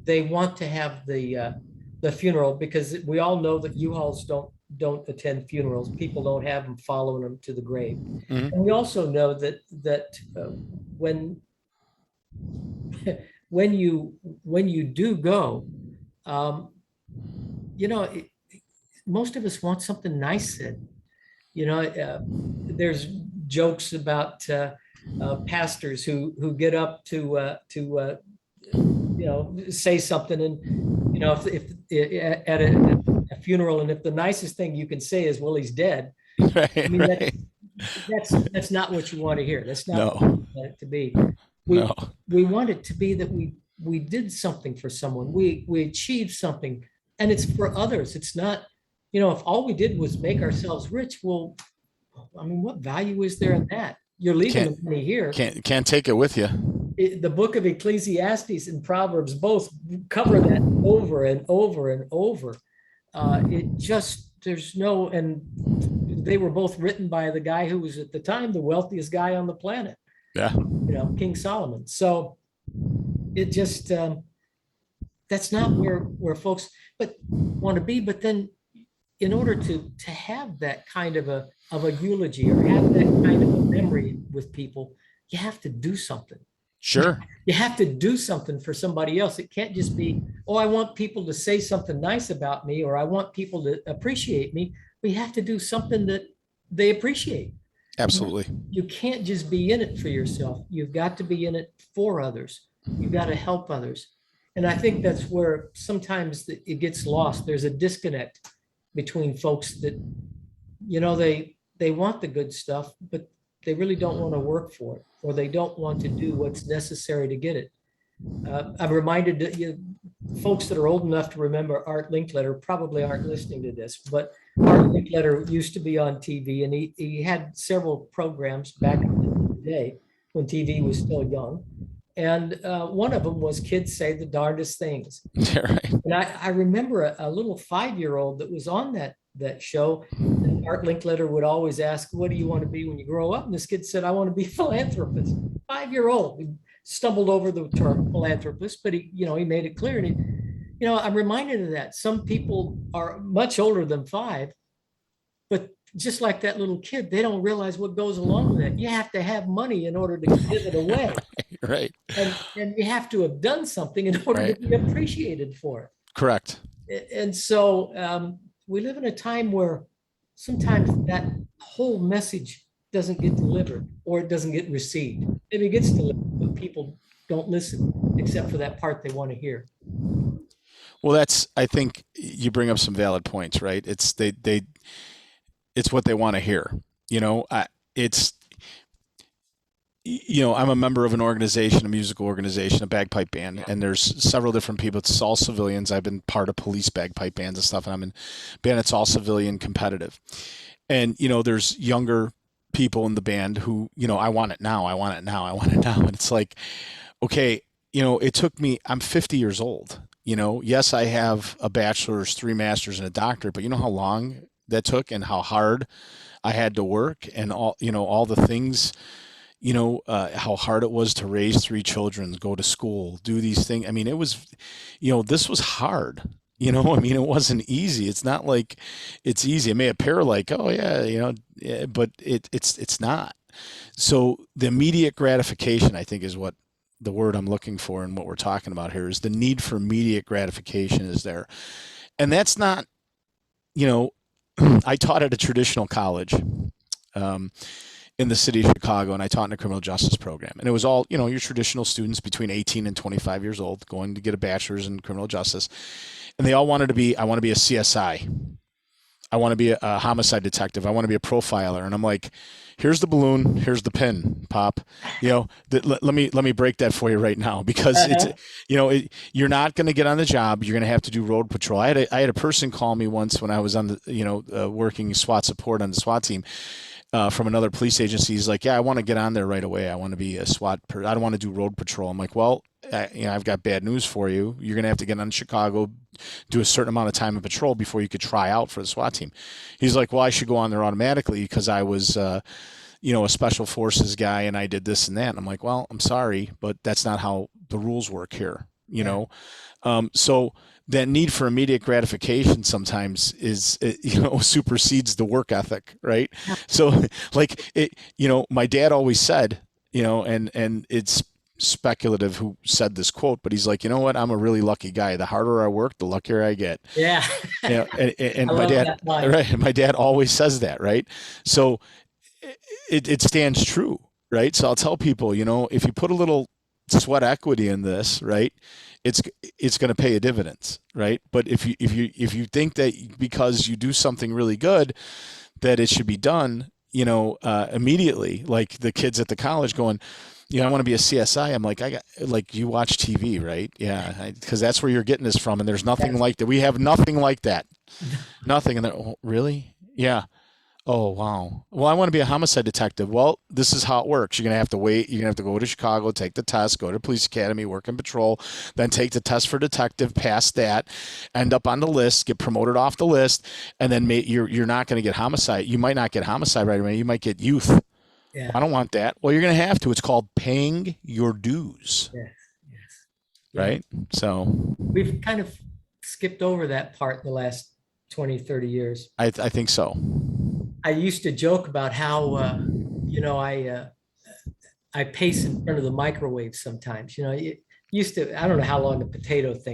They want to have the funeral, because we all know that U-Hauls don't attend funerals. People don't have them following them to the grave. Mhm. And we also know that when when you do go, most of us want something nice said. There's jokes about pastors who get up to say something, and if at a funeral, and if the nicest thing you can say is, "Well, he's dead," Right, I mean, right. that's not what you want to hear. That's not No. what you want it to be. No. We want it to be that we did something for someone. We achieved something, and it's for others. It's not, if all we did was make ourselves rich, well, I mean, what value is there in that? You're leaving the money here. Can't take it with you. The book of Ecclesiastes and Proverbs both cover that over and over and over. There's no, and they were both written by the guy who was at the time the wealthiest guy on the planet. Yeah. King Solomon. So it just, that's not where folks want to be. But then in order to have that kind of a eulogy, or have that kind of a memory with people, you have to do something. Sure. You have to do something for somebody else. It can't just be, oh, I want people to say something nice about me, or I want people to appreciate me. We have to do something that they appreciate. Absolutely. You can't just be in it for yourself. You've got to be in it for others. You've got to help others. And I think that's where sometimes it gets lost. There's a disconnect between folks that, they want the good stuff, but they really don't want to work for it, or they don't want to do what's necessary to get it. I'm reminded that folks that are old enough to remember Art Linkletter probably aren't listening to this, but Art Linkletter used to be on TV, and he had several programs back in the day when TV was still young. And one of them was Kids Say the Darndest Things. Yeah, right. And I remember a little 5-year-old that was on that show. And Art Linkletter would always ask, "What do you want to be when you grow up?" And this kid said, "I want to be a philanthropist." 5-year-old. He stumbled over the term philanthropist, but he made it clear. And I'm reminded of that. Some people are much older than 5, but just like that little kid, they don't realize what goes along with it. You have to have money in order to give it away. Right. And you have to have done something in order to be appreciated for it. Correct. And so we live in a time where sometimes that whole message doesn't get delivered, or it doesn't get received. Maybe it gets delivered, but people don't listen except for that part they want to hear. Well, I think you bring up some valid points, right? It's what they want to hear. I'm a member of an organization, a musical organization, a bagpipe band, and there's several different people. It's all civilians. I've been part of police bagpipe bands and stuff, and I'm in a band that's all civilian competitive. And, there's younger people in the band who, I want it now, I want it now, I want it now. And it's like, okay, it took me, I'm 50 years old. Yes, I have a bachelor's, 3 masters, and a doctorate, but you know how long that took, and how hard I had to work, and all the things, how hard it was to raise 3 children, go to school, do these things. I mean, it was, this was hard. It wasn't easy. It's not like it's easy. It may appear like, oh yeah, but it's not. So the immediate gratification, I think, is what the word I'm looking for, and what we're talking about here is the need for immediate gratification is there. And that's not, I taught at a traditional college. in the city of Chicago, and I taught in a criminal justice program. And it was all, your traditional students between 18 and 25 years old going to get a bachelor's in criminal justice. And they all wanted to be, I want to be a CSI. I want to be a homicide detective. I want to be a profiler. And I'm like, here's the balloon, here's the pin, Pop. Let me break that for you right now, because you're not going to get on the job. You're going to have to do road patrol. I had a person call me once when I was on the working SWAT support on the SWAT team. From another police agency. He's like, yeah, I want to get on there right away. I want to be a SWAT I don't want to do road patrol. I'm like, well, I've got bad news for you. You're going to have to get on Chicago, do a certain amount of time in patrol before you could try out for the SWAT team. He's like, well, I should go on there automatically because I was, a special forces guy and I did this and that. And I'm like, well, I'm sorry, but that's not how the rules work here, So that need for immediate gratification sometimes is, supersedes the work ethic, right? So my dad always said, and it's speculative who said this quote, but he's like, you know what? I'm a really lucky guy. The harder I work, the luckier I get. Yeah. And my dad, right? My dad always says that, right? So it stands true, right? So I'll tell people, if you put a little sweat equity in this, right, it's going to pay you dividends, right? But if you think that because you do something really good that it should be done, immediately, like the kids at the college going, I want to be a CSI. I'm like, you watch TV, right? Yeah, because that's where you're getting this from, and there's nothing like that. We have nothing like that, nothing. And they're, oh, really? Yeah. Oh, wow. Well, I want to be a homicide detective. Well, this is how it works. You're going to have to wait. You're going to have to go to Chicago, take the test, go to police academy, work in patrol, then take the test for detective, pass that, end up on the list, get promoted off the list, and then you're not going to get homicide. You might not get homicide right away. You might get youth. Yeah. Well, I don't want that. Well, you're going to have to. It's called paying your dues. Yes. Right? Yeah. So we've kind of skipped over that part in the last 20, 30 years. I think so. I used to joke about how, I pace in front of the microwave sometimes. It used to, I don't know how long a potato it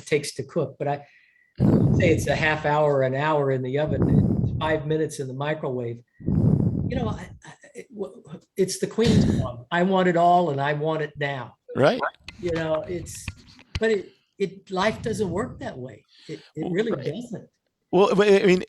takes to cook, but I say it's a half hour, an hour in the oven, 5 minutes in the microwave. It's the Queen's song. I want it all and I want it now. Right. Life doesn't work that way. It really doesn't. Well, I mean,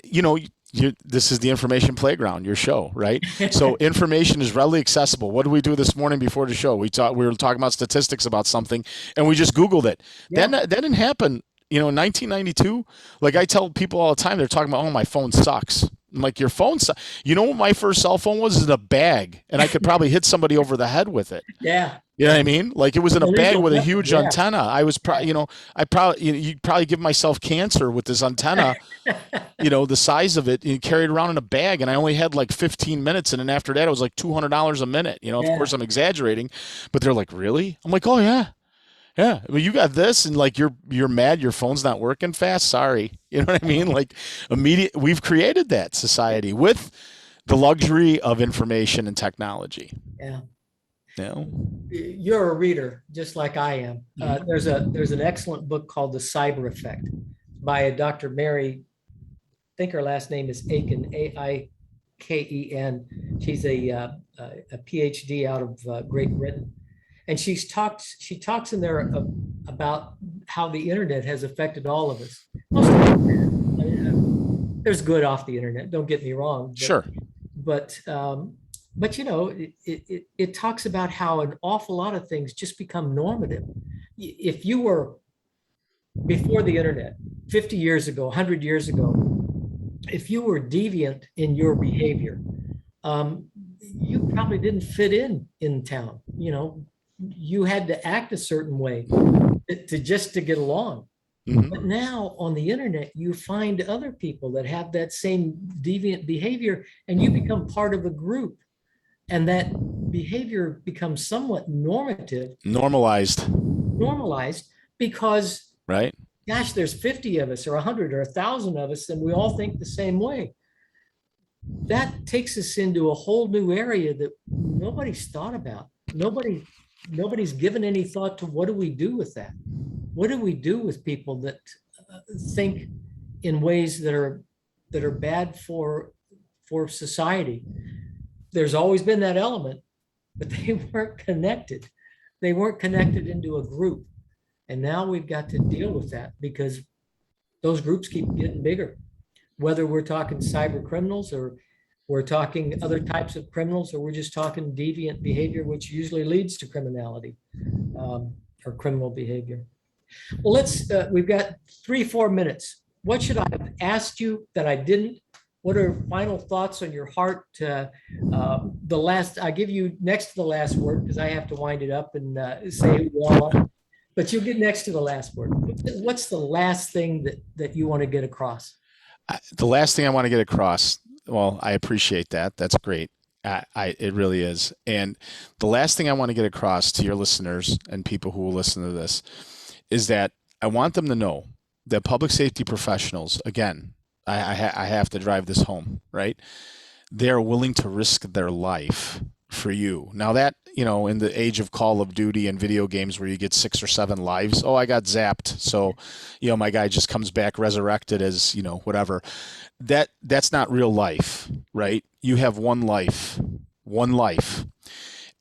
this is the information playground, your show, right? So information is readily accessible. What did we do this morning before the show? We were talking about statistics about something, and we just Googled it. Yeah. That didn't happen, in 1992. Like I tell people all the time, they're talking about, oh, my phone sucks. I'm like, your phone sucks. You know what my first cell phone was? In a bag, and I could probably hit somebody over the head with it. Yeah. You know what I mean? Like it was in a bag with a huge antenna. I was you'd probably give myself cancer with this antenna, the size of it, and carried around in a bag. And I only had like 15 minutes. And then after that, it was like $200 a minute. Of course I'm exaggerating, but they're like, really? I'm like, oh yeah. Yeah. Well, you got this. And like, you're mad. Your phone's not working fast. Sorry. You know what I mean? Like we've created that society with the luxury of information and technology. Yeah. No. You're a reader, just like I am. There's an excellent book called The Cyber Effect by a Dr. Mary, I think her last name is Aiken, Aiken. She's a PhD out of Great Britain. And she talks in there about how the internet has affected all of us. Most of the internet, there's good off the internet, don't get me wrong. Sure. But it talks about how an awful lot of things just become normative. If you were before the internet, 50 years ago, 100 years ago, if you were deviant in your behavior, you probably didn't fit in town. You had to act a certain way to get along. Mm-hmm. But now on the internet, you find other people that have that same deviant behavior, and you become part of a group. And that behavior becomes somewhat normalized because, right? Gosh, there's 50 of us or 100 or 1,000 of us, and we all think the same way. That takes us into a whole new area that nobody's thought about. Nobody's given any thought to what do we do with that? What do we do with people that think in ways that are bad for society? there's always been that element, but they weren't connected. They weren't connected into a group. And now we've got to deal with that because those groups keep getting bigger. Whether we're talking cyber criminals or we're talking other types of criminals, or we're just talking deviant behavior, which usually leads to criminality or criminal behavior. Well, we've got 3-4 minutes. What should I have asked you that I didn't? What are final thoughts on your heart? I give you next to the last word because I have to wind it up and say who you all are. But you'll get next to the last word. What's the last thing that you want to get across? The last thing I want to get across, well, I appreciate that. That's great. It really is. And the last thing I want to get across to your listeners and people who will listen to this is that I want them to know that public safety professionals, again, I have to drive this home, right? They're willing to risk their life for you. Now that, in the age of Call of Duty and video games where you get 6 or 7 lives, I got zapped. So, my guy just comes back resurrected as, whatever. That's not real life, right? You have one life.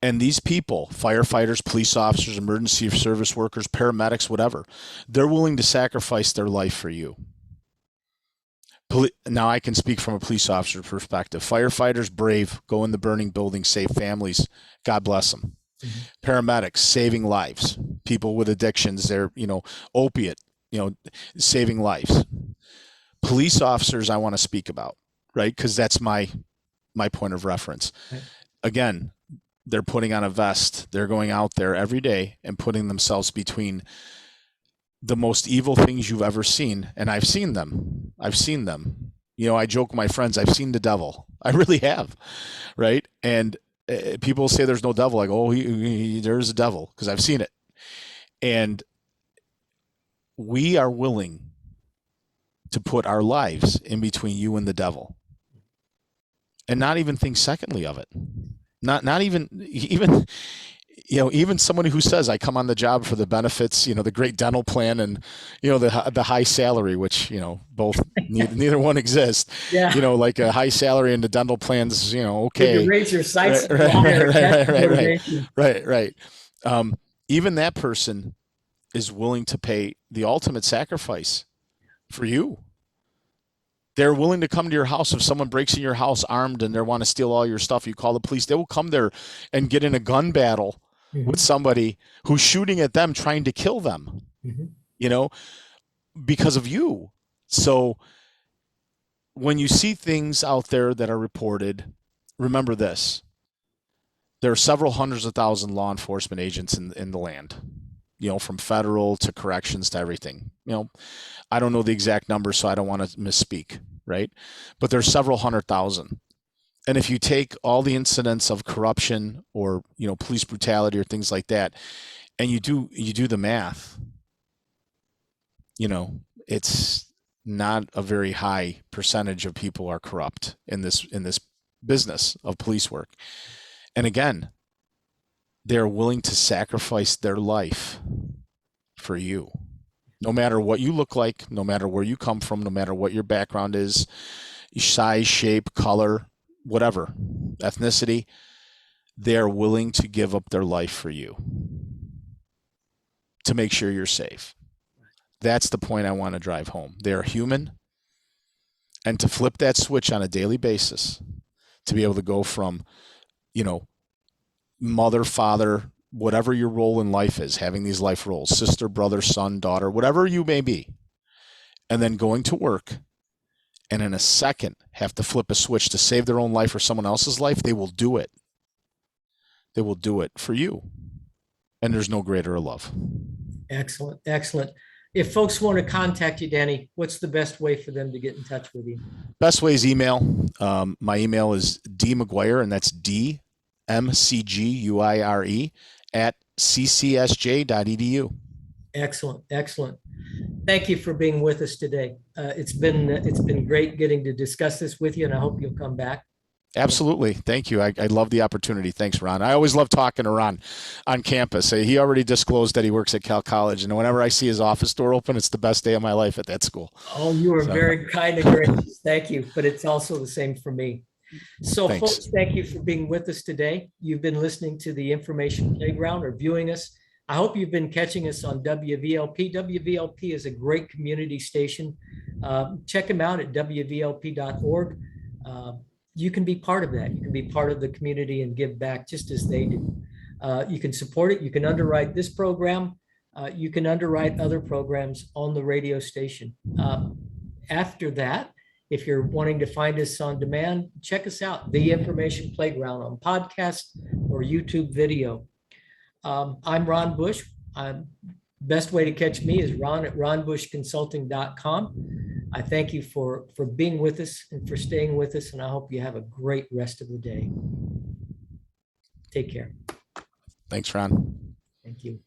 And these people, firefighters, police officers, emergency service workers, paramedics, whatever, they're willing to sacrifice their life for you. Now I can speak from a police officer perspective. Firefighters, brave, go in the burning building, save families. God bless them. Mm-hmm. Paramedics, saving lives. People with addictions, they're, opiate, saving lives. Police officers I want to speak about, right? Because that's my point of reference. Right. Again, they're putting on a vest. They're going out there every day and putting themselves between the most evil things you've ever seen. And I've seen them. I joke with my friends, I've seen the devil. I really have. Right. And people say there's no devil. I go, there's a devil because I've seen it. And we are willing to put our lives in between you and the devil and not even think secondly of it. Not even somebody who says I come on the job for the benefits, the great dental plan and, the high salary, which, both neither one exists, like a high salary and the dental plans, okay. You raise your sights. Right. Even that person is willing to pay the ultimate sacrifice for you. They're willing to come to your house. If someone breaks in your house armed and they want to steal all your stuff, you call the police. They will come there and get in a gun battle with somebody who's shooting at them, trying to kill them, because of you. So when you see things out there that are reported, remember this. There are several hundreds of thousand law enforcement agents in the land, from federal to corrections to everything. I don't know the exact number, so I don't want to misspeak, right? But there's several 100,000. And if you take all the incidents of corruption or, police brutality or things like that, and you do the math, it's not a very high percentage of people are corrupt in this business of police work. And again, they're willing to sacrifice their life for you. No matter what you look like, no matter where you come from, no matter what your background is, size, shape, color, whatever, ethnicity, they're willing to give up their life for you to make sure you're safe. That's the point I want to drive home. They're human. And to flip that switch on a daily basis, to be able to go from, mother, father, whatever your role in life is, having these life roles, sister, brother, son, daughter, whatever you may be, and then going to work and in a second have to flip a switch to save their own life or someone else's life, they will do it. They will do it for you. And there's no greater love. Excellent. If folks want to contact you, Danny, what's the best way for them to get in touch with you? Best way is email. My email is DMcGuire, and that's DMCGUIRE @ccsj.edu. Excellent. Thank you for being with us today. It's been great getting to discuss this with you, and I hope you'll come back. Absolutely. Thank you. I love the opportunity. Thanks, Ron. I always love talking to Ron on campus. He already disclosed that he works at Cal College, and whenever I see his office door open, it's the best day of my life at that school. Oh, you are very kind and gracious. Thank you. But it's also the same for me. So Thanks. folks, thank you for being with us today. You've been listening to the Information Playground or viewing us. I hope you've been catching us on WVLP. WVLP is a great community station. Check them out at wvlp.org. You can be part of that. You can be part of the community and give back just as they do. You can support it. You can underwrite this program. You can underwrite other programs on the radio station. After that, if you're wanting to find us on demand, check us out, The Information Playground, on podcast or YouTube video. I'm Ron Bush. Best way to catch me is Ron at ronbushconsulting.com. I thank you for being with us and for staying with us, and I hope you have a great rest of the day. Take care. Thanks, Ron. Thank you.